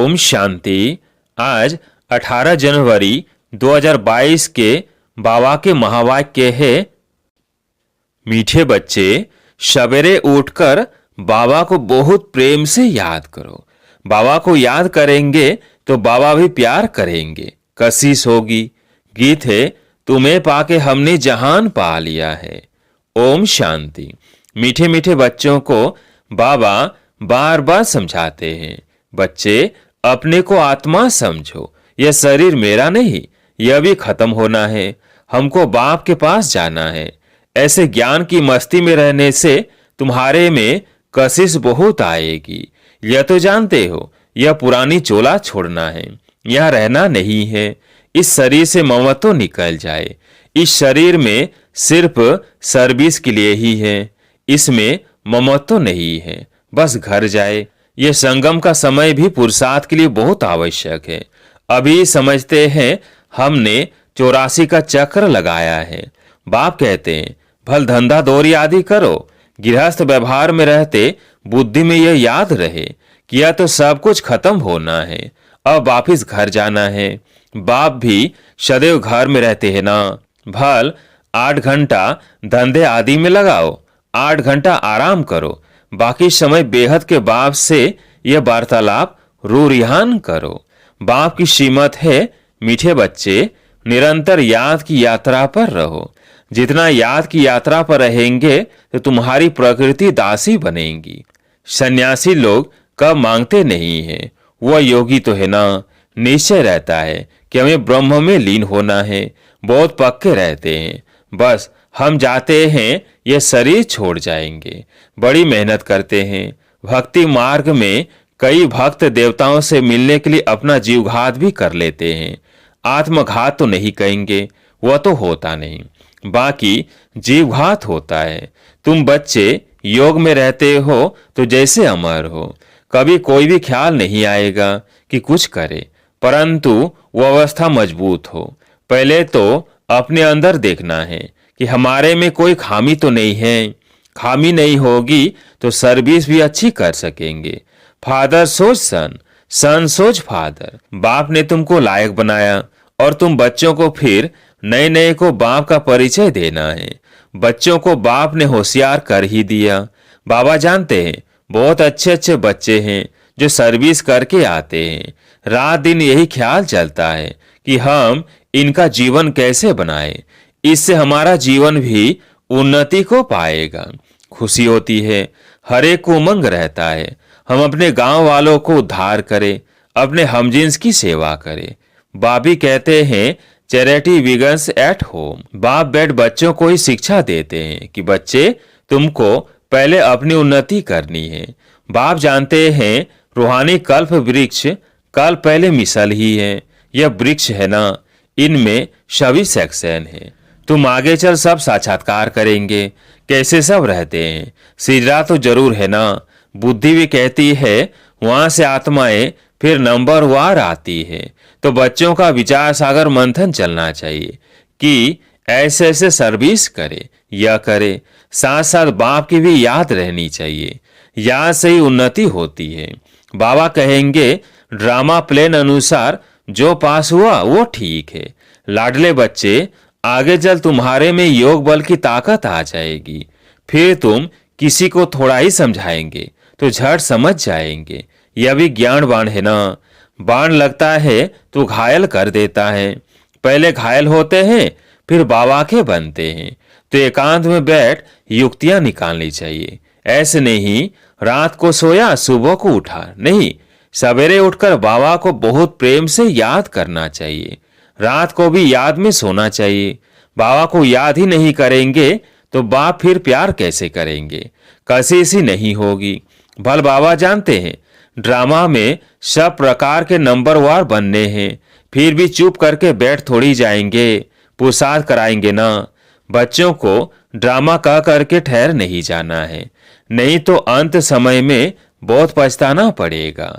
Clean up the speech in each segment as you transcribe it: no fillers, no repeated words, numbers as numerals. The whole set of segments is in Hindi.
ओम शांति। आज 18 जनवरी 2022 के बाबा के महावाक्य है, मीठे बच्चे सवेरे उठकर बाबा को बहुत प्रेम से याद करो। बाबा को याद करेंगे तो बाबा भी प्यार करेंगे, कशिश होगी। गीत है, तुम्हें पाके हमने जहान पा लिया है। ओम शांति। मीठे मीठे बच्चों को बाबा बार बार समझाते हैं, बच्चे अपने को आत्मा समझो, यह शरीर मेरा नहीं, यह भी खत्म होना है, हमको बाप के पास जाना है। ऐसे ज्ञान की मस्ती में रहने से तुम्हारे में कशिश बहुत आएगी। यह तो जानते हो, यह पुरानी चोला छोड़ना है, यह रहना नहीं है। इस शरीर से ममत्व निकल जाए। इस शरीर में सिर्फ सर्विस के लिए ही है, इसमें ममत्व नहीं है, बस घर जाए। यह संगम का समय भी पुरुषार्थ के लिए बहुत आवश्यक है। अभी समझते हैं हमने 84 का चक्र लगाया है। बाप कहते हैं, भल धंधा दौरी आदि करो, गृहस्थ व्यवहार में रहते बुद्धि में यह याद रहे कि यह तो सब कुछ खत्म होना है, अब वापिस घर जाना है। बाप भी सदैव घर में रहते हैं ना। भल 8 घंटा धंधे आदि में लगाओ, 8 घंटा आराम करो, बाकी समय बेहद के बाप से यह वार्तालाप रूरिहान करो। बाप की श्रीमत है, मीठे बच्चे निरंतर याद की यात्रा पर रहो। जितना याद की यात्रा पर रहेंगे तो तुम्हारी प्रकृति दासी बनेगी। सन्यासी लोग कब मांगते नहीं है, वह योगी तो है ना। निश्चय रहता है कि हमें ब्रह्म में लीन होना है, बहुत पक्के रहते हैं, बस हम जाते हैं, ये शरीर छोड़ जाएंगे। बड़ी मेहनत करते हैं। भक्ति मार्ग में कई भक्त देवताओं से मिलने के लिए अपना जीवघात भी कर लेते हैं। आत्मघात तो नहीं कहेंगे, वह तो होता नहीं, बाकी जीवघात होता है। तुम बच्चे योग में रहते हो तो जैसे अमर हो, कभी कोई भी ख्याल नहीं आएगा कि कुछ करे, परंतु वह अवस्था मजबूत हो। पहले तो अपने अंदर देखना है कि हमारे में कोई खामी तो नहीं है। खामी नहीं होगी तो सर्विस भी अच्छी कर सकेंगे। फादर सोच सन, सन सोच फादर। बाप ने तुमको लायक बनाया और तुम बच्चों को फिर नए नए को बाप का परिचय देना है। बच्चों को बाप ने होशियार कर ही दिया। बाबा जानते हैं बहुत अच्छे अच्छे बच्चे हैं जो सर्विस करके आते हैं। रात दिन यही ख्याल चलता है कि हम इनका जीवन कैसे बनाएं, इससे हमारा जीवन भी उन्नति को पाएगा। खुशी होती है, हर एक को उमंग रहता है, हम अपने गांव वालों को उद्धार करें, अपने हमजिन्स की सेवा करें। बाबी कहते हैं, चैरिटी बिगन्स एट होम। बाप बेट बच्चों को ही शिक्षा देते हैं कि बच्चे तुमको पहले अपनी उन्नति करनी है। बाप जानते हैं रूहानी कल्प वृक्ष कल पहले मिसल ही है। यह वृक्ष है ना, इनमें सभी सेक्शन है। तुम आगे चल सब साक्षात्कार करेंगे, कैसे सब रहते हैं। सिजरा तो जरूर है ना। बुद्धि भी कहती है वहां से आत्माएं फिर नंबर वार आती है। तो बच्चों का विचार सागर मंथन चलना चाहिए कि ऐसे ऐसे सर्विस करे, यह करे। साथ साथ बाप की भी याद रहनी चाहिए, याद से ही उन्नति होती है। बाबा कहेंगे ड्रामा प्लेन अनुसार जो पास हुआ वो ठीक है। लाडले बच्चे, आगे चल तुम्हारे में योग बल की ताकत आ जाएगी। फिर तुम किसी को थोड़ा ही समझाएंगे तो झट समझ जाएंगे। यह भी ज्ञान बाण है ना। बाण लगता है तो घायल कर देता है। पहले घायल होते हैं फिर बाबा के बनते हैं। तो एकांत में बैठ युक्तियां निकालनी चाहिए। ऐसे नहीं रात को सोया सुबह को उठा, नहीं, सवेरे उठकर बाबा को बहुत प्रेम से याद करना चाहिए। रात को भी याद में सोना चाहिए। बाबा को याद ही नहीं करेंगे तो बाप फिर प्यार कैसे करेंगे, कशिश ही नहीं होगी। भल बाबा जानते हैं ड्रामा में सब प्रकार के नंबरवार बनने हैं, फिर भी चुप करके बैठ थोड़ी जाएंगे, पुरुषार्थ कराएंगे ना। बच्चों को ड्रामा कह करके ठहर नहीं जाना है, नहीं तो अंत समय में बहुत पछताना पड़ेगा।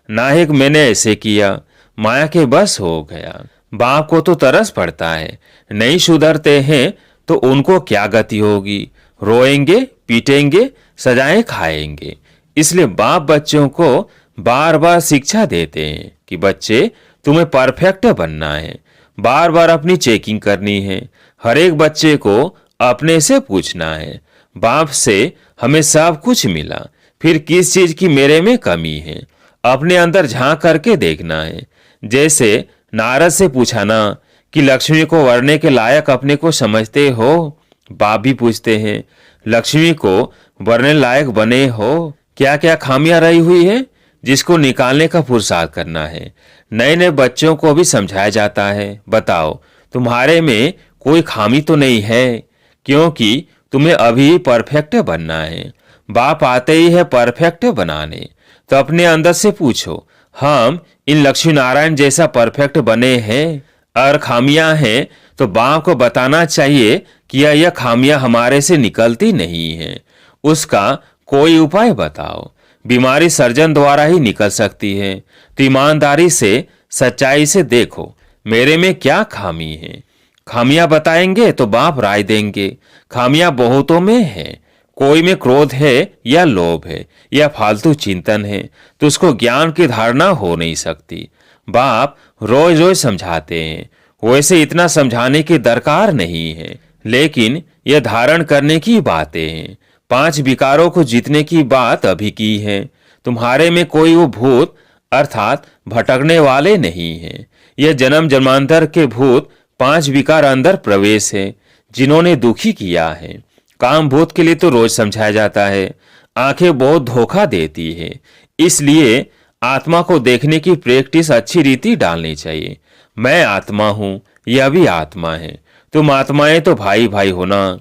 नाहिक मैंने ऐसे किया, माया के बस हो गया। बाप को तो तरस पड़ता है, नहीं सुधरते हैं तो उनको क्या गति होगी। रोएंगे, पीटेंगे, सजाएं खाएंगे। इसलिए बाप बच्चों को बार बार शिक्षा देते हैं कि बच्चे तुम्हें परफेक्ट बनना है, बार बार अपनी चेकिंग करनी है, हर एक बच्चे को अपने से पूछना है, बाप से हमें सब कुछ मिला, फिर किस चीज की मेरे में कमी है, अपने अंदर झांक करके देखना है। जैसे नारद से पूछा ना कि लक्ष्मी को वरने के लायक अपने को समझते हो, बाप भी पूछते हैं लक्ष्मी को वरने लायक बने हो, क्या क्या खामियां रही हुई है जिसको निकालने का पुरुषार्थ करना है। नए नए बच्चों को भी समझाया जाता है, बताओ तुम्हारे में कोई खामी तो नहीं है, क्योंकि तुम्हें अभी परफेक्ट बनना है। बाप आते ही है परफेक्ट बनाने, तो अपने अंदर से पूछो हम इन लक्ष्मी नारायण जैसा परफेक्ट बने हैं, और खामियां हैं तो बाप को बताना चाहिए कि यह खामियां हमारे से निकलती नहीं हैं, उसका कोई उपाय बताओ। बीमारी सर्जन द्वारा ही निकल सकती है, तो ईमानदारी से सच्चाई से देखो मेरे में क्या खामी है। खामियां बताएंगे तो बाप राय देंगे। खामियां बहुतों में है, कोई में क्रोध है या लोभ है या फालतू चिंतन है, तो उसको ज्ञान की धारणा हो नहीं सकती। बाप रोज रोज समझाते हैं, वैसे इतना समझाने की दरकार नहीं है, लेकिन यह धारण करने की बातें हैं। 5 विकारों को जीतने की बात अभी की है। तुम्हारे में कोई वो भूत अर्थात भटकने वाले नहीं है। यह जन्म जन्मांतर के भूत 5 विकार अंदर प्रवेश है, जिन्होंने दुखी किया है। काम भूत के लिए तो रोज समझाया जाता है, आंखें बहुत धोखा देती है, इसलिए आत्मा को देखने की प्रैक्टिस अच्छी रीति डालनी चाहिए। मैं आत्मा हूं, यह भी आत्मा है, तुम आत्माएं तो भाई भाई हो ना,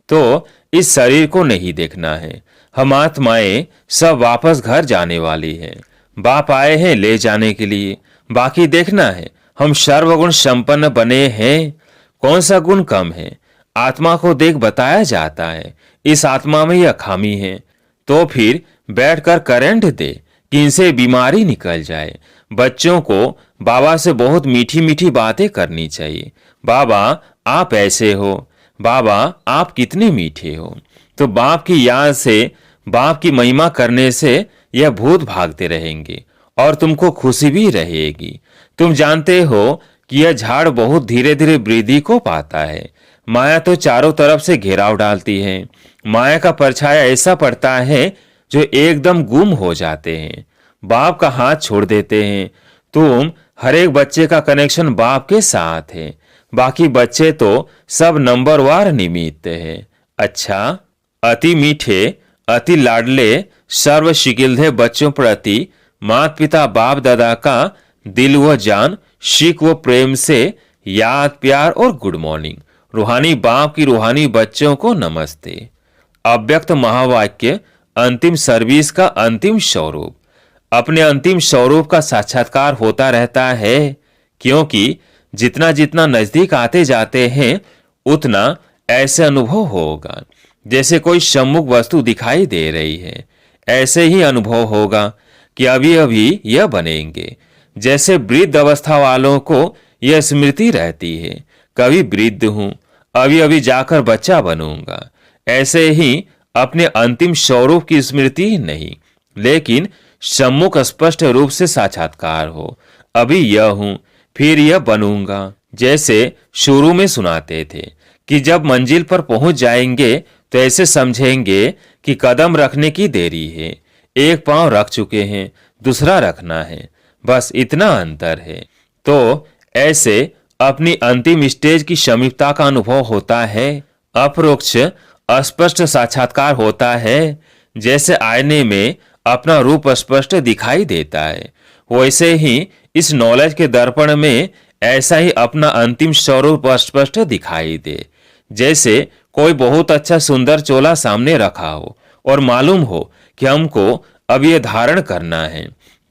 तो इस शरीर को नहीं देखना है। हम आत्माएं सब वापस घर जाने वाली हैं, बाप आए हैं ले जाने के लिए, बाकी देखना है हम सर्वगुण संपन्न बने हैं, कौन सा गुण कम है। आत्मा को देख बताया जाता है इस आत्मा में यह खामी है, तो फिर बैठकर करंट दे कि इनसे बीमारी निकल जाए। बच्चों को बाबा से बहुत मीठी मीठी बातें करनी चाहिए। बाबा आप ऐसे हो, बाबा आप कितने मीठे हो। तो बाप की याद से, बाप की महिमा करने से यह भूत भागते रहेंगे और तुमको खुशी भी रहेगी। तुम जानते हो कि यह झाड़ बहुत धीरे धीरे वृद्धि को पाता है। माया तो चारों तरफ से घेराव डालती है, माया का परछाया ऐसा पड़ता है जो एकदम गुम हो जाते हैं, बाप का हाथ छोड़ देते हैं। तुम हर एक बच्चे का कनेक्शन बाप के साथ है, बाकी बच्चे तो सब नंबरवार निमित्त है। अच्छा, अति मीठे अति लाडले सर्व शिकिलधे बच्चों प्रति माता पिता बाप दादा का दिल व जान शिक व प्रेम से याद प्यार और गुड मॉर्निंग। रूहानी बाप की रूहानी बच्चों को नमस्ते। अव्यक्त महावाक्य अंतिम सर्विस का अंतिम स्वरूप। अपने अंतिम स्वरूप का साक्षात्कार होता रहता है, क्योंकि जितना जितना नजदीक आते जाते हैं उतना ऐसे अनुभव होगा जैसे कोई सम्मुख वस्तु दिखाई दे रही है। ऐसे ही अनुभव होगा कि अभी अभी यह बनेंगे। जैसे वृद्ध अवस्था वालों को यह स्मृति रहती है, कभी वृद्ध हूं, अभी अभी जाकर बच्चा बनूंगा। ऐसे ही अपने अंतिम स्वरूप की स्मृति नहीं, लेकिन सम्मुख स्पष्ट रूप से साक्षात्कार हो। अभी यह हूं, फिर यह बनूंगा। जैसे शुरू में सुनाते थे कि जब मंजिल पर पहुंच जाएंगे तो ऐसे समझेंगे कि कदम रखने की देरी है, एक पांव रख चुके हैं, दूसरा रखना है, बस इतना अंतर है। तो ऐसे अपनी अंतिम स्टेज की समीपता का अनुभव होता है। अपरोक्ष स्पष्ट साक्षात्कार होता है। जैसे आईने में अपना रूप स्पष्ट दिखाई देता है, वैसे ही इस नॉलेज के दर्पण में ऐसा ही अपना अंतिम स्वरूप स्पष्ट दिखाई दे। जैसे कोई बहुत अच्छा सुंदर चोला सामने रखा हो और मालूम हो कि हमको अब ये धारण करना है,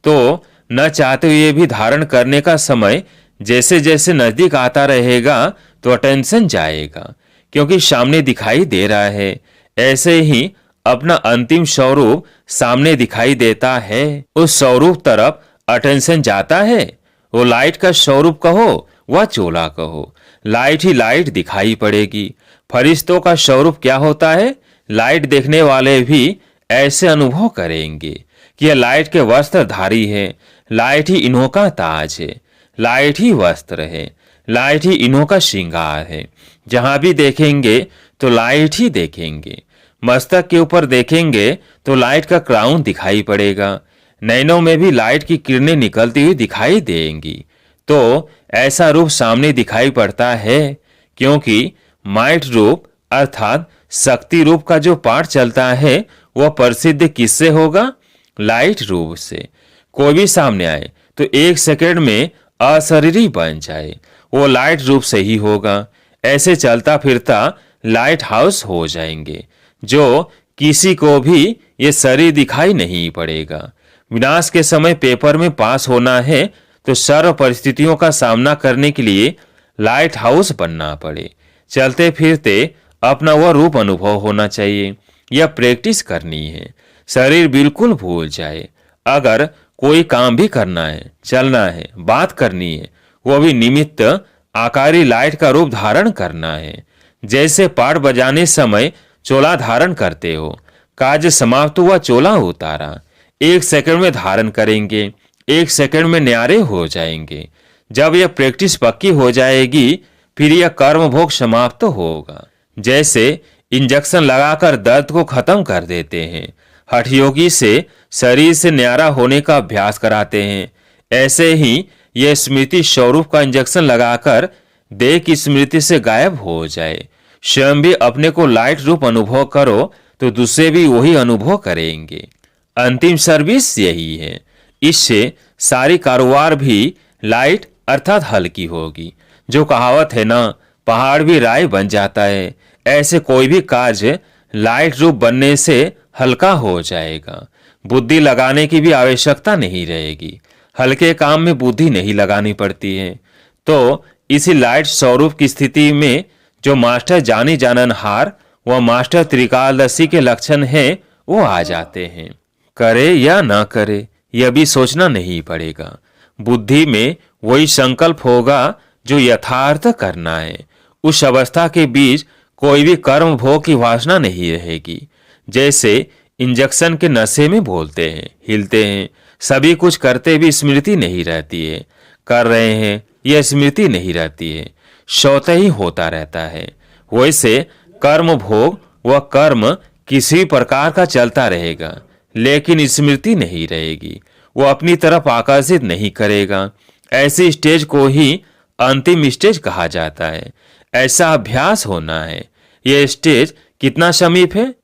तो न चाहते हुए भी धारण करने का समय जैसे जैसे नजदीक आता रहेगा तो अटेंशन जाएगा, क्योंकि सामने दिखाई दे रहा है। ऐसे ही अपना अंतिम स्वरूप सामने दिखाई देता है, उस स्वरूप तरफ अटेंशन जाता है। वो लाइट का स्वरूप कहो व चोला कहो, लाइट ही लाइट दिखाई पड़ेगी। फरिश्तों का स्वरूप क्या होता है, लाइट देखने वाले भी ऐसे अनुभव करेंगे कि यह लाइट के वस्त्रधारी है, लाइट ही इन्हों का ताज है, लाइट ही वस्त्र है, लाइट ही इन्हों का श्रृंगार है। जहां भी देखेंगे तो लाइट ही देखेंगे। मस्तक के ऊपर देखेंगे तो लाइट का क्राउन दिखाई पड़ेगा। नैनों में भी लाइट की किरणें निकलती हुई दिखाई देंगी। तो ऐसा रूप सामने दिखाई पड़ता है क्योंकि माइट रूप अर्थात शक्ति रूप का जो पाठ चलता है वह प्रसिद्ध किससे होगा? लाइट रूप से। कोई भी सामने आए तो 1 सेकंड में अशरीरी बन जाए, वो लाइट रूप से ही होगा। ऐसे चलता फिरता लाइट हाउस हो जाएंगे जो किसी को भी ये शरीर दिखाई नहीं पड़ेगा। विनाश के समय पेपर में पास होना है तो सर्व परिस्थितियों का सामना करने के लिए लाइट हाउस बनना पड़े। चलते फिरते अपना वह रूप अनुभव होना चाहिए, यह प्रैक्टिस करनी है। शरीर बिल्कुल भूल जाए। अगर कोई काम भी करना है, चलना है, बात करनी है, वो भी निमित्त आकारी लाइट का रूप धारण करना है। जैसे पाठ बजाने समय चोला धारण करते हो, कार्य समाप्त हुआ, चोला उतारा, 1 सेकंड में धारण करेंगे, 1 सेकंड में न्यारे हो जाएंगे। जब यह प्रैक्टिस पक्की हो जाएगी फिर यह कर्म भोग समाप्त होगा। जैसे इंजेक्शन लगाकर दर्द को खत्म कर देते हैं, हठयोगी से शरीर से न्यारा होने का अभ्यास कराते हैं, ऐसे ही यह स्मृति स्वरूप का इंजेक्शन लगाकर देह की स्मृति से गायब हो जाए। स्वयं भी अपने को लाइट रूप अनुभव करो तो दूसरे भी वही अनुभव करेंगे। अंतिम सर्विस यही है। इससे सारी कारोबार भी लाइट अर्थात हल्की होगी। जो कहावत है ना, पहाड़ भी राय बन जाता है, ऐसे कोई भी कार्य लाइट रूप बनने से हल्का हो जाएगा। बुद्धि लगाने की भी आवश्यकता नहीं रहेगी। हल्के काम में बुद्धि नहीं लगानी पड़ती है। तो इसी लाइट स्वरूप की स्थिति में जो मास्टर जानी जाननहार व मास्टर त्रिकालदर्शी के लक्षण हैं वो आ जाते हैं। करे या ना करे यह भी सोचना नहीं पड़ेगा। बुद्धि में वही संकल्प होगा जो यथार्थ करना है। उस अवस्था के बीच कोई भी कर्म भोग की वासना नहीं रहेगी। जैसे इंजेक्शन के नशे में बोलते हैं, हिलते हैं, सभी कुछ करते भी स्मृति नहीं रहती है। कर रहे हैं यह स्मृति नहीं रहती है, स्वतः ही होता रहता है। वैसे कर्म भोग व कर्म किसी प्रकार का चलता रहेगा लेकिन स्मृति नहीं रहेगी, वो अपनी तरफ आकर्षित नहीं करेगा। ऐसी स्टेज को ही अंतिम स्टेज कहा जाता है। ऐसा अभ्यास होना है। यह स्टेज कितना समीप है?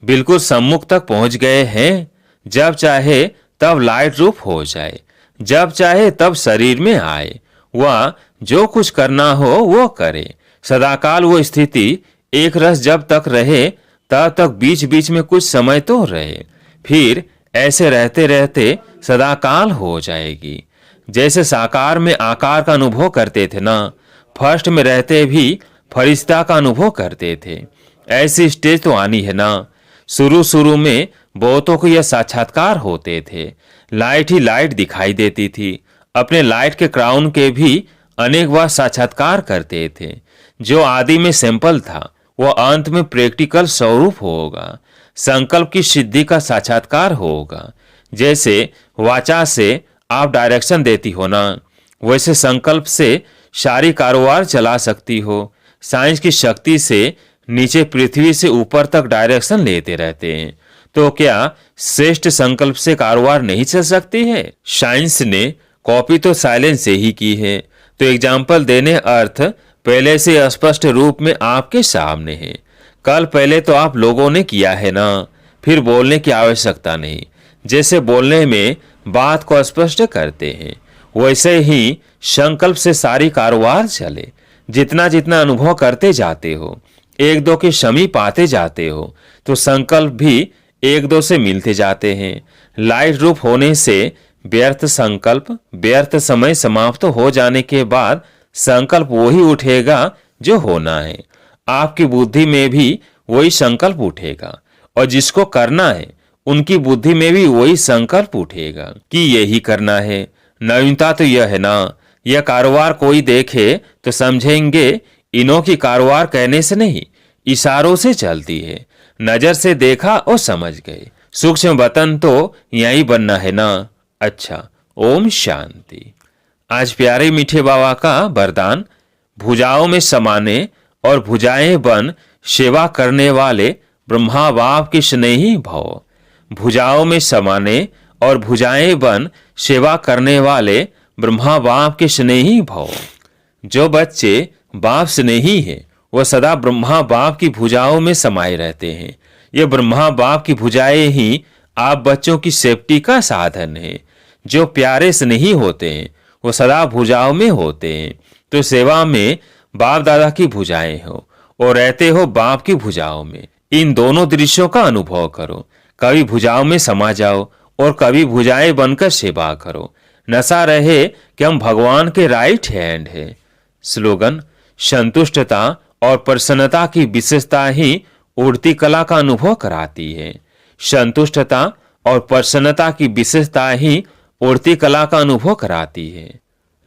बिल्कुल सम्मुख तक पहुंच गए हैं। जब चाहे तब लाइट रूप हो जाए, जब चाहे तब शरीर में आए, वह जो कुछ करना हो वो करे। सदाकाल वो स्थिति एक रस जब तक रहे तब तक बीच बीच में कुछ समय तो रहे, फिर ऐसे रहते रहते सदाकाल हो जाएगी। जैसे साकार में आकार का अनुभव करते थे ना, फर्स्ट में रहते भी फरिश्ता का अनुभव करते थे। ऐसी स्टेज तो आनी है ना। शुरू शुरू में बहुतों को यह साक्षात्कार होते थे। लाइट ही लाइट दिखाई देती थी। अपने लाइट के क्राउन के भी अनेक बार साक्षात्कार करते थे। जो आदि में सैंपल था वह अंत में प्रैक्टिकल स्वरूप होगा। संकल्प की सिद्धि का साक्षात्कार होगा। जैसे वाचा से आप डायरेक्शन देती हो ना, वैसे संकल्प से सारी कारोबार चला सकती हो। साइंस की शक्ति से नीचे पृथ्वी से ऊपर तक डायरेक्शन लेते रहते हैं, तो क्या श्रेष्ठ संकल्प से कारोबार नहीं चल सकती है? साइंस ने कॉपी तो साइलेंस से ही की है, तो एग्जाम्पल देने अर्थ पहले से स्पष्ट रूप में आपके सामने है। कल पहले तो आप लोगों ने किया है ना, फिर बोलने की आवश्यकता नहीं। जैसे बोलने में बात को स्पष्ट करते हैं, वैसे ही संकल्प से सारी कारोबार चले। जितना जितना अनुभव करते जाते हो, एक दो के समीप आते जाते हो, तो संकल्प भी एक दो से मिलते जाते हैं। लाइट रूप होने से व्यर्थ संकल्प, व्यर्थ समय समाप्त हो जाने के बाद संकल्प वही उठेगा जो होना है। आपकी बुद्धि में भी वही संकल्प उठेगा और जिसको करना है उनकी बुद्धि में भी वही संकल्प उठेगा कि यही करना है। नवीनता तो यह है ना, यह कारोबार कोई देखे तो समझेंगे इन्हों की कारोबार कहने से नहीं, इशारों से चलती है। नजर से देखा और समझ गए, सूक्ष्म वतन तो यहीं बनना है ना। अच्छा, ओम शांति। आज प्यारे मीठे बाबा का वरदान, भुजाओं में समाने और भुजाएं बन सेवा करने वाले ब्रह्मा बाप के स्नेही भव। भुजाओं में समाने और भुजाएं बन सेवा करने वाले ब्रह्मा बाप के स्नेही भव। जो बच्चे बाप स्नेही हैं वह सदा ब्रह्मा बाप की भुजाओं में समाये रहते हैं। ये ब्रह्मा बाप की भुजाएं ही आप बच्चों की सेफ्टी का साधन है। जो प्यारे स्नेही होते हैं वो सदा भुजाओं में होते हैं। तो सेवा में बाप दादा की भुजाएं हो और रहते हो बाप की भुजाओं में। इन दोनों दृश्यों का अनुभव करो। कभी भुजाओं में समा जाओ और कभी भुजाएं बनकर सेवा करो। नशा रहे कि हम भगवान के राइट हैंड हैं। स्लोगन, संतुष्टता और प्रसन्नता की विशेषता ही उड़ती कला का अनुभव कराती है। संतुष्टता और प्रसन्नता की विशेषता ही उड़ती कला का अनुभव कराती है।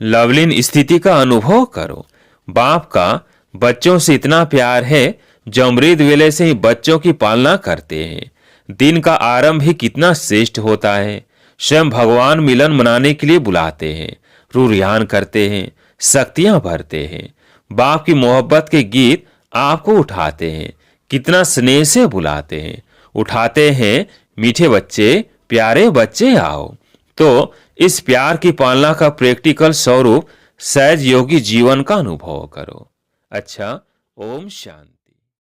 लवलीन स्थिति का अनुभव करो। बाप का बच्चों से इतना प्यार है जो अमृत वेले से ही बच्चों की पालना करते हैं। दिन का आरंभ ही कितना श्रेष्ठ होता है। स्वयं भगवान मिलन मनाने के लिए बुलाते हैं, रूरियान करते हैं, शक्तियां भरते हैं। बाप की मोहब्बत के गीत आपको उठाते हैं, कितना स्नेह से बुलाते हैं, उठाते हैं, मीठे बच्चे, प्यारे बच्चे आओ। तो इस प्यार की पालना का प्रैक्टिकल स्वरूप सहज योगी जीवन का अनुभव करो। अच्छा, ओम शांति।